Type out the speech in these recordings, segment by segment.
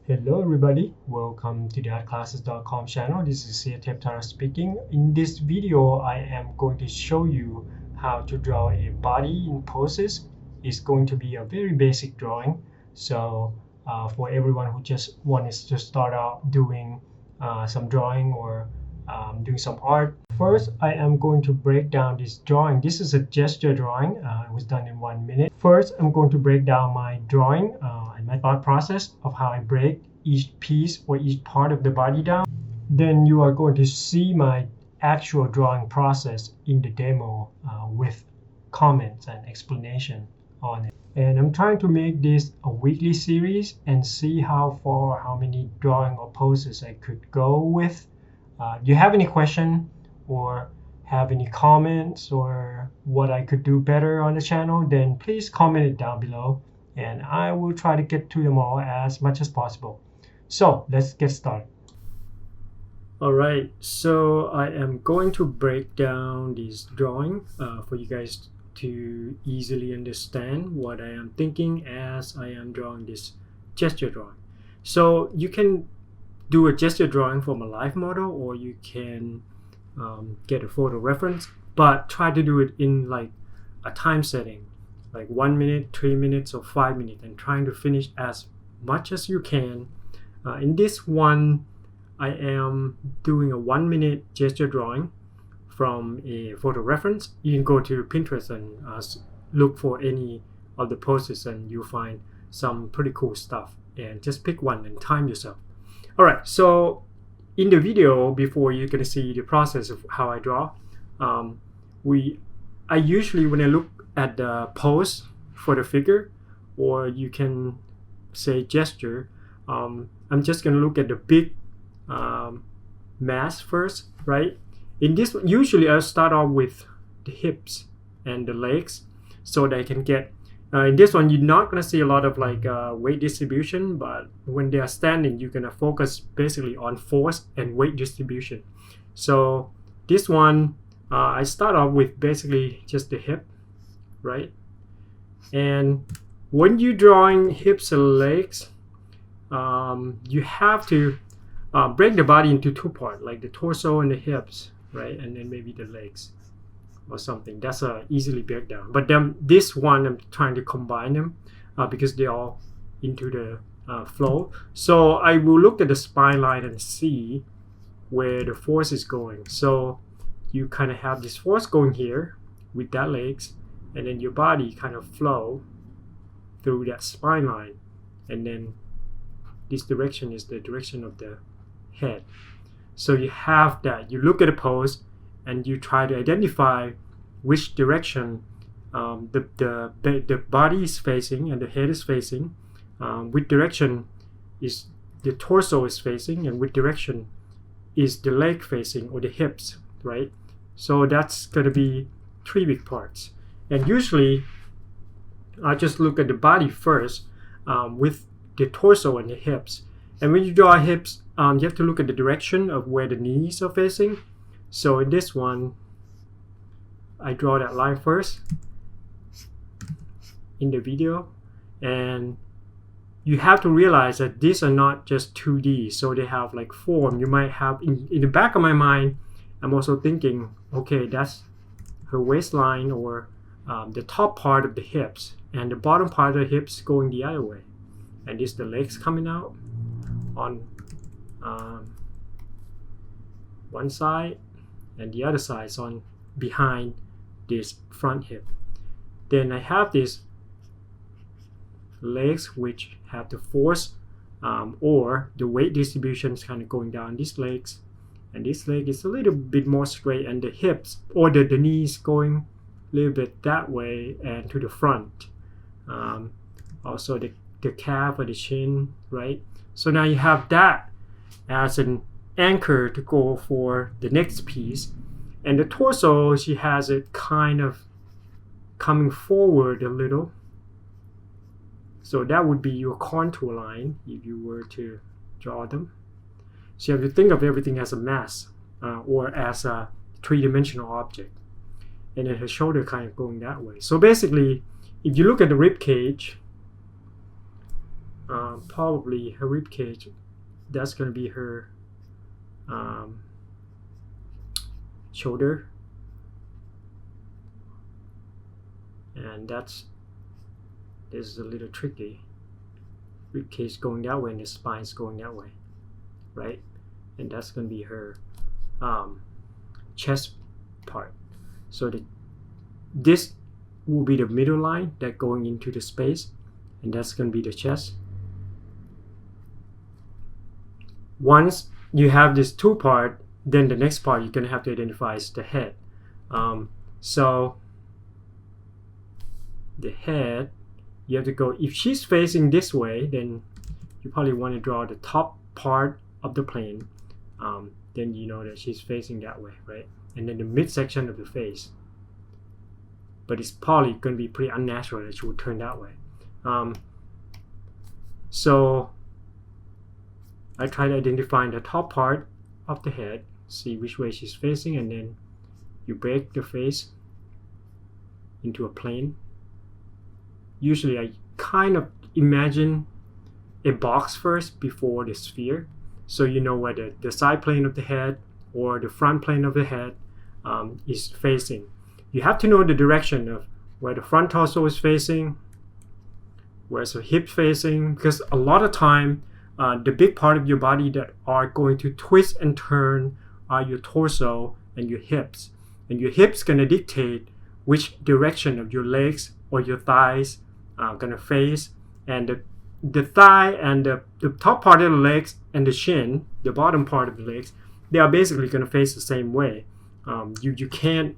Hello everybody, welcome to the artclasses.com channel. This is Xia Taptara speaking. In this video, I am going to show you how to draw a body in poses. It's going to be a very basic drawing. So for everyone who just wants to start out doing some drawing or doing some art. First, I am going to break down this drawing. This is a gesture drawing. It was done in 1 minute. First, I'm going to break down my drawing and my thought process of how I break each piece or each part of the body down. Then you are going to see my actual drawing process in the demo with comments and explanation on it. And I'm trying to make this a weekly series and see how far, how many drawing or poses I could go with. Do you have any question or have any comments or what I could do better on the channel, then please comment it down below and I will try to get to them all as much as possible. So let's get started. Alright, so I am going to break down this drawing for you guys to easily understand what I am thinking as I am drawing this gesture drawing. So you can do a gesture drawing from a live model, or you can get a photo reference, but try to do it in like a time setting, like 1 minute, 3 minutes, or 5 minutes, and trying to finish as much as you can. In this one, I am doing a 1 minute gesture drawing from a photo reference. You can go to Pinterest and look for any of the poses and you'll find some pretty cool stuff, and just pick one and time yourself. Alright, so in the video before, you're going to see the process of how I draw. I usually, when I look at the pose for the figure, or you can say gesture, I'm just going to look at the big mass first, right? In this one, usually I'll start off with the hips and the legs so that I can get in this one, you're not going to see a lot of like weight distribution, but when they are standing, you're going to focus basically on force and weight distribution. So this one, I start off with basically just the hip, right? And when you're drawing hips and legs, you have to break the body into two parts, like the torso and the hips, right? And then maybe the legs or something. That's easily break down. But then this one, I'm trying to combine them because they're all into the flow. So I will look at the spine line and see where the force is going. So you kind of have this force going here with that legs, and then your body kind of flow through that spine line, and then this direction is the direction of the head. So you have that. You look at a pose and you try to identify which direction the body is facing and the head is facing, which direction is the torso is facing, and which direction is the leg facing or the hips, right? So that's going to be three big parts. And usually I just look at the body first with the torso and the hips. And when you draw hips, you have to look at the direction of where the knees are facing. So in this one, I draw that line first in the video, and you have to realize that these are not just 2D, so they have like form. You might have in the back of my mind, I'm also thinking, okay, that's her waistline, or the top part of the hips, and the bottom part of the hips going the other way, and this the legs coming out on one side, and the other side is on behind this front hip. Then I have these legs which have the force or the weight distribution is kind of going down these legs, and this leg is a little bit more straight, and the hips or the knees going a little bit that way and to the front. Also the calf or the shin, right? So now you have that as an anchor to go for the next piece. And the torso, she has it kind of coming forward a little. So that would be your contour line if you were to draw them. So you have to think of everything as a mass or as a three-dimensional object. And then her shoulder kind of going that way. So basically, if you look at the rib cage, probably her rib cage. That's gonna be her shoulder, and this is a little tricky. Rib cage going that way and the spine's going that way, right? And that's gonna be her chest part. So this will be the middle line that going into the space, and that's going to be the chest. Once you have this two part, then the next part you're going to have to identify is the head. So the head, you have to go, if she's facing this way, then you probably want to draw the top part of the plane. Then you know that she's facing that way, right? And then the midsection of the face. But it's probably going to be pretty unnatural that she would turn that way. So I try to identify the top part of the head, see which way she's facing, and then you break the face into a plane. Usually I kind of imagine a box first before the sphere, so you know where the side plane of the head or the front plane of the head is facing. You have to know the direction of where the front torso is facing, where's the hip facing, because a lot of time the big part of your body that are going to twist and turn are your torso and your hips. And your hips gonna dictate which direction of your legs or your thighs are gonna face. And the thigh and the top part of the legs and the shin, the bottom part of the legs, they are basically gonna face the same way. You can't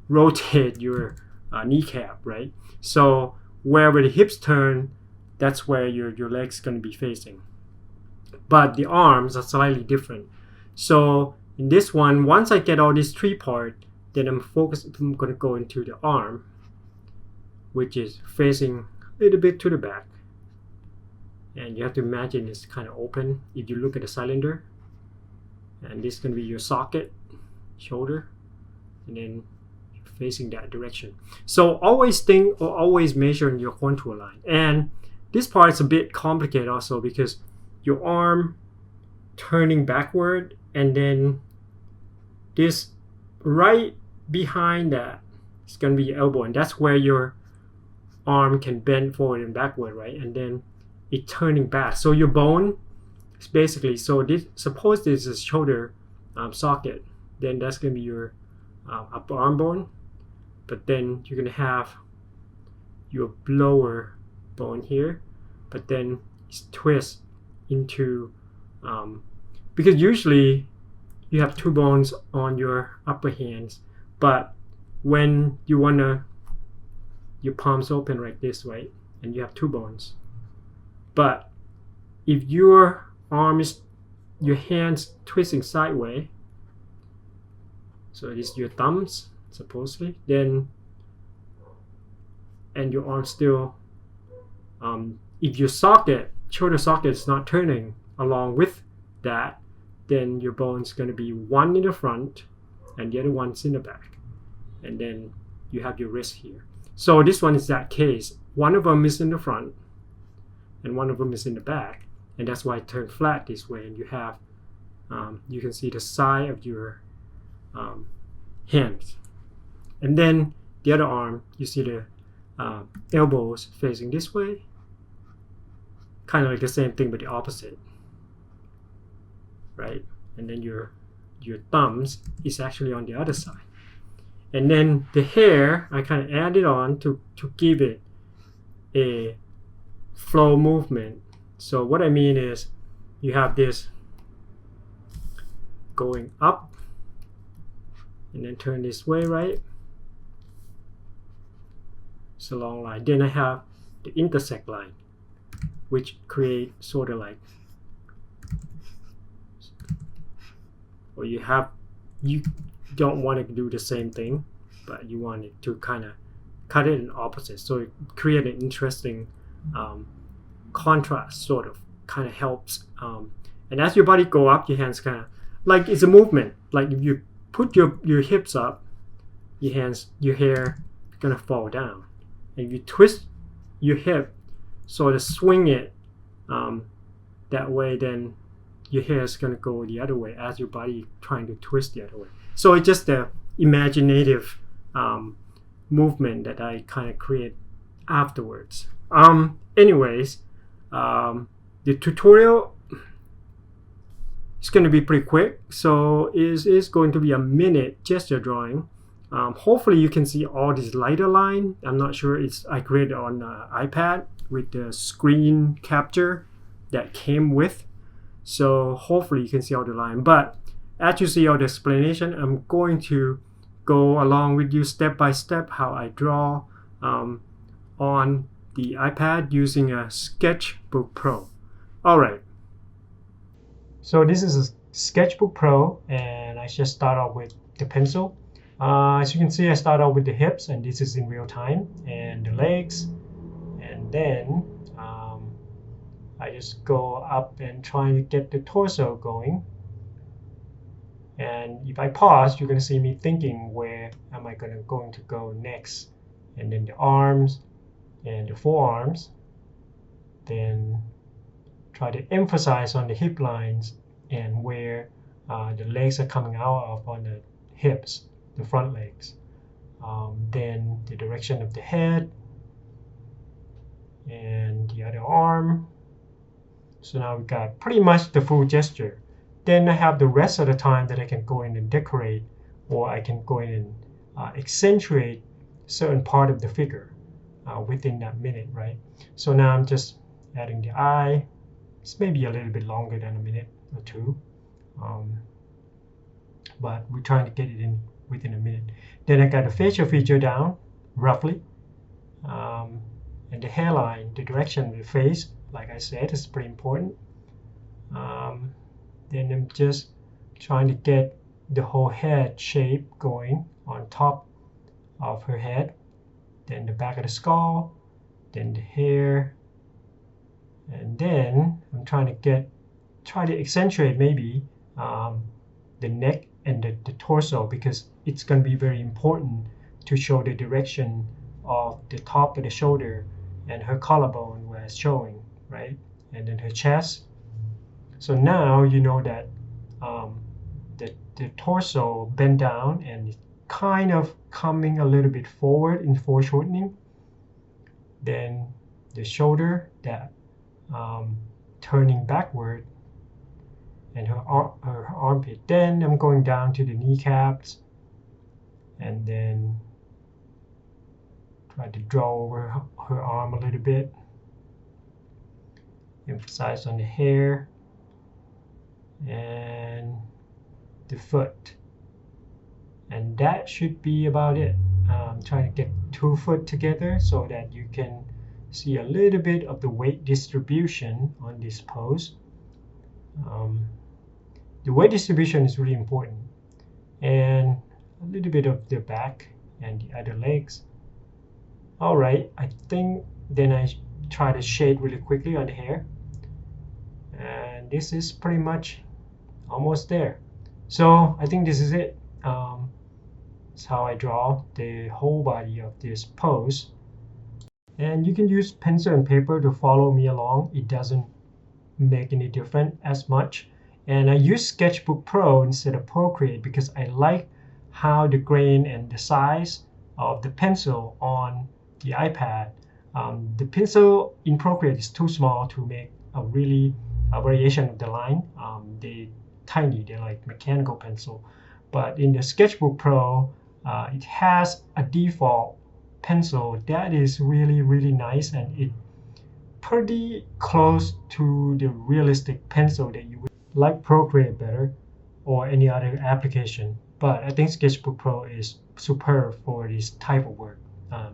rotate your kneecap, right? So wherever the hips turn, that's where your leg's going to be facing. But the arms are slightly different. So in this one, once I get all these three parts, then I'm going to go into the arm, which is facing a little bit to the back. And you have to imagine it's kind of open if you look at the cylinder. And this is going to be your socket, shoulder, and then facing that direction. So always think or always measure your contour line. And this part is a bit complicated also because your arm turning backward, and then this right behind that is going to be your elbow, and that's where your arm can bend forward and backward, right? And then it turning back. So your bone is basically, so this, suppose this is shoulder socket, then that's going to be your upper arm bone. But then you're going to have your lower bone here, but then it's twist into, because usually you have two bones on your upper hands, but when you want to, your palms open like this, right? And you have two bones. But if your arm is, your hands twisting sideways, so this is your thumbs, supposedly, then, and your arm still, if your socket, shoulder socket is not turning along with that, then your bone's going to be one in the front and the other one's in the back. And then you have your wrist here. So this one is that case. One of them is in the front and one of them is in the back. And that's why it turned flat this way. And you have, you can see the side of your hands. And then the other arm, you see the elbows facing this way. Kind of like the same thing, but the opposite. Right? And then your thumbs is actually on the other side. And then the hair, I kind of added on to give it a flow movement. So what I mean is you have this going up and then turn this way, right? It's a long line. Then I have the intersect line, which create sort of like, or you don't want to do the same thing, but you want it to kind of cut it in opposite. So it create an interesting contrast, sort of, kind of helps. And as your body go up, your hands kind of, like it's a movement. Like if you put your hips up, your hair is gonna fall down. And if you twist your hip, sort of swing it That way then your hair is going to go the other way as your body trying to twist the other way. So it's just the imaginative movement that I kind of create afterwards. Anyways, the tutorial is going to be pretty quick. So it is going to be a minute gesture drawing. Hopefully you can see all this lighter line. I'm not sure, I created on iPad with the screen capture that came with. So hopefully you can see all the line. But as you see all the explanation, I'm going to go along with you step by step how I draw on the iPad using a Sketchbook Pro. Alright. So this is a Sketchbook Pro, and I just start off with the pencil. As you can see, I start off with the hips, and this is in real time, and the legs, and then I just go up and try to get the torso going. And if I pause, you're going to see me thinking, where am I going to go next? And then the arms and the forearms. Then try to emphasize on the hip lines and where the legs are coming out of on the hips, the front legs. Then the direction of the head and the other arm. So now we got pretty much the full gesture. Then I have the rest of the time that I can go in and decorate, or I can go in and accentuate certain part of the figure within that minute, right? So now I'm just adding the eye. It's maybe a little bit longer than a minute or two, but we're trying to get it in within a minute. Then I got the facial feature down roughly, and the hairline, the direction of the face, like I said, is pretty important. Then I'm just trying to get the whole head shape going on top of her head, then the back of the skull, then the hair, and then I'm trying to accentuate maybe the neck and the torso, because it's going to be very important to show the direction of the top of the shoulder and her collarbone where it's showing, right? And then her chest. So now you know that the torso bent down and kind of coming a little bit forward in foreshortening. Then the shoulder that turning backward, and her armpit. Then I'm going down to the kneecaps, and then try to draw over her arm a little bit. Emphasize on the hair and the foot, and that should be about it. I'm trying to get 2 foot together so that you can see a little bit of the weight distribution on this pose. The weight distribution is really important, and a little bit of the back and the other legs. Alright, I think then I try to shade really quickly on the hair, and this is pretty much almost there. So I think this is it. That's how I draw the whole body of this pose. And you can use pencil and paper to follow me along. It doesn't make any difference as much. And I use Sketchbook Pro instead of Procreate because I like how the grain and the size of the pencil on the iPad. The pencil in Procreate is too small to make a really variation of the line. They're tiny, they're like mechanical pencil. But in the Sketchbook Pro, it has a default pencil that is really, really nice, and it pretty close to the realistic pencil that you would like Procreate better or any other application. But I think Sketchbook Pro is superb for this type of work.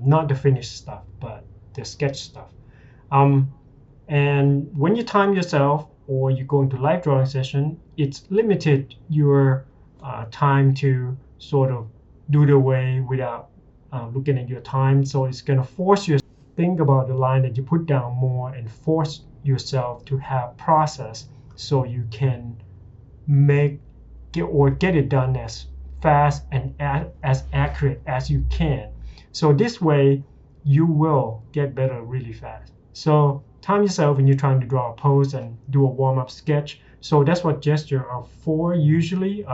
Not the finished stuff, but the sketch stuff. And when you time yourself or you go into live drawing session, it's limited your time to sort of do the way without looking at your time. So it's going to force you to think about the line that you put down more and force yourself to have process so you can get it done as fast and as accurate as you can. So this way you will get better really fast. So time yourself when you're trying to draw a pose and do a warm-up sketch. So that's what gesture are for usually.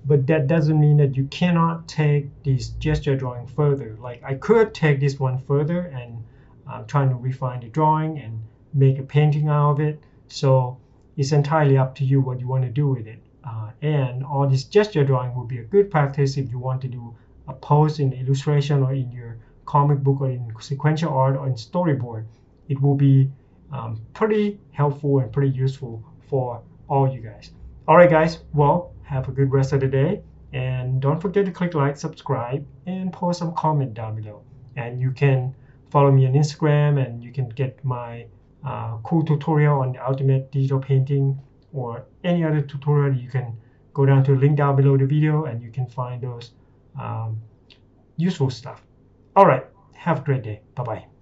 But that doesn't mean that you cannot take this gesture drawing further. Like I could take this one further and trying to refine the drawing and make a painting out of it. So it's entirely up to you what you want to do with it. And all this gesture drawing will be a good practice if you want to do a pose in illustration or in your comic book or in sequential art or in storyboard. It will be pretty helpful and pretty useful for all you guys. All right, guys. Well, have a good rest of the day. And don't forget to click like, subscribe, and post some comment down below. And you can follow me on Instagram, and you can get my cool tutorial on the ultimate digital painting or any other tutorial. You can go down to the link down below the video, and you can find those useful stuff. All right. Have a great day. Bye-bye.